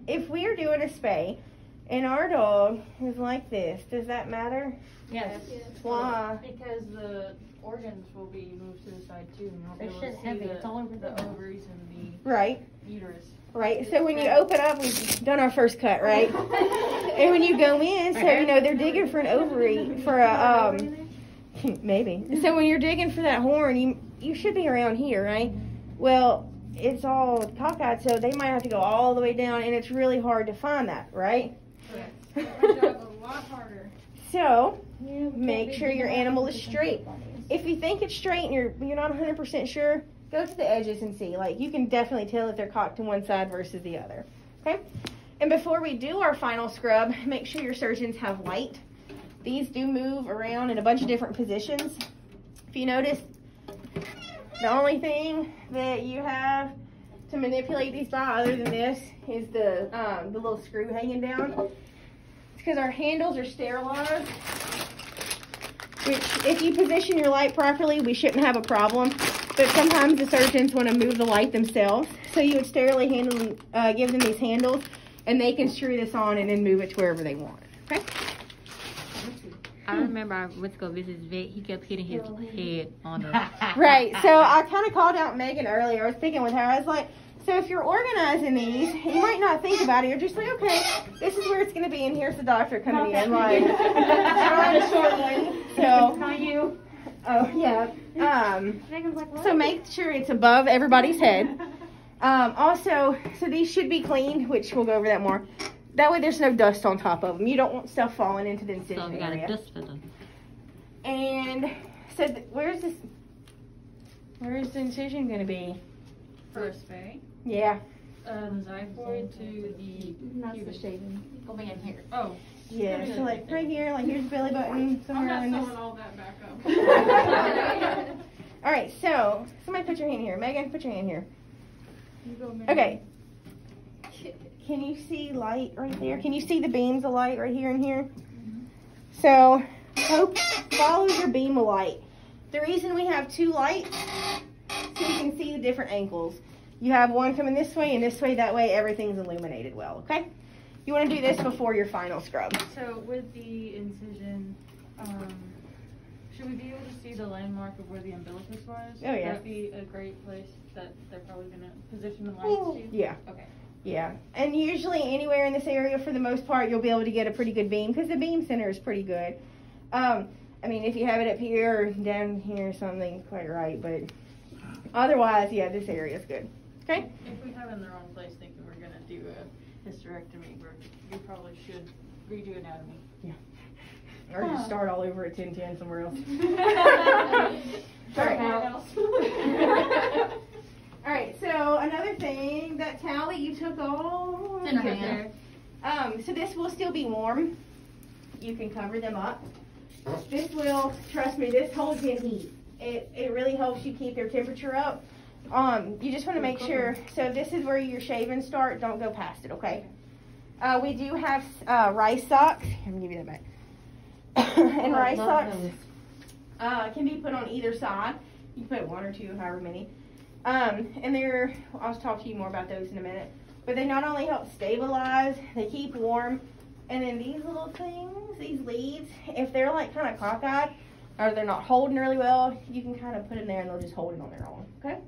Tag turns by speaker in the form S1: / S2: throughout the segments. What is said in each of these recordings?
S1: if we're doing a spay and our dog is like this, does that matter?
S2: Yes.
S1: Why?
S2: Because the organs will be moved to the side too, and you'll be able
S3: It's
S2: to
S3: heavy.
S2: see
S3: It's all over
S2: the ovaries and
S1: Right.
S2: the uterus.
S1: Right. So when you open up, we've done our first cut, right? And when you go in, so you know they're digging for an ovary for a maybe. So when you're digging for that horn, you should be around here, right? Well, it's all cockeyed, so they might have to go all the way down, and it's really hard to find that, right?
S2: Correct. My job a lot harder.
S1: So make sure your animal is straight. If you think it's straight and you're not 100% sure, go to the edges and see. Like, you can definitely tell if they're cocked to one side versus the other. Okay? And before we do our final scrub, make sure your surgeons have light. These do move around in a bunch of different positions. If you notice, the only thing that you have to manipulate these by other than this is the little screw hanging down. It's because our handles are sterilized, which if you position your light properly, we shouldn't have a problem. But sometimes the surgeons want to move the light themselves. So you would sterilely give them these handles, and they can screw this on and then move it to wherever they want. Okay?
S3: I remember I went to go visit his vet. He kept hitting his head on the...
S1: Right. So I kind of called out Megan earlier. I was speaking with her. I was like, so if you're organizing these, you might not think about it. You're just like, okay, this is where it's going to be, and here's the doctor coming in. Like, a short one. So,
S3: Not you.
S1: oh, yeah. So make sure it's above everybody's head. Also, so these should be clean, which we'll go over that more. That way there's no dust on top of them. You don't want stuff falling into the incision
S3: So we got
S1: area.
S3: a dust filter.
S1: And so where's the incision going to be?
S2: First spay.
S1: Yeah.
S2: Xiphoid to the pubic.
S3: Go in here.
S2: Oh.
S1: Yeah, so like right here, like here's the belly button, somewhere
S2: I'm
S1: in
S2: not
S1: this.
S2: sewing all that back up.
S1: All right, so somebody put your hand here. Megan, put your hand here.
S2: You go, Megan.
S1: Okay. Can you see light right there? Can you see the beams of light right here and here? So follow your beam of light. The reason we have two lights, so you can see the different angles. You have one coming this way and this way. That way everything's illuminated well, okay? You want to do this before your final scrub.
S2: So with the incision, should we be able to see the landmark of where the umbilicus was?
S1: Oh, yeah.
S2: Would that be a great place that they're probably going to position the lights to?
S1: Yeah.
S2: Okay.
S1: Yeah, and usually anywhere in this area, for the most part, you'll be able to get a pretty good beam because the beam center is pretty good. I mean, if you have it up here or down here, something quite right, but otherwise, yeah, this area is good. Okay?
S2: If we have it in the wrong place thinking we're going to do a hysterectomy, we probably should redo anatomy.
S1: Yeah. Or just start all over at 1010 somewhere else. All right. All right, so another thing, that towel that you took all
S3: It's in her hand.
S1: there. So this will still be warm. You can cover them up. This will, trust me, this holds in heat. It really helps you keep their temperature up. You just want to make sure, so this is where your shaving start. Don't go past it, okay? We do have rice socks. Here, let me give you that back. And rice socks can be put on either side. You can put one or two, however many. And I'll talk to you more about those in a minute. But they not only help stabilize, they keep warm. And then these little things, these leads, if they're like kind of cockeyed or they're not holding really well, you can kind of put them there and they'll just hold it on their own. Okay?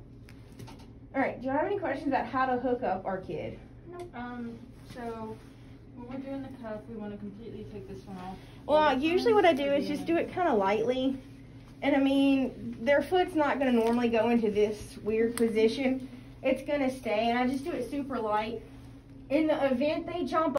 S1: All right. Do you have any questions about how to hook up our kid?
S2: Nope. So when we're doing the cuff, we want to completely take this one off.
S1: Well, usually what I do is just do it kind of lightly. And I mean, their foot's not going to normally go into this weird position. It's going to stay, and I just do it super light. In the event they jump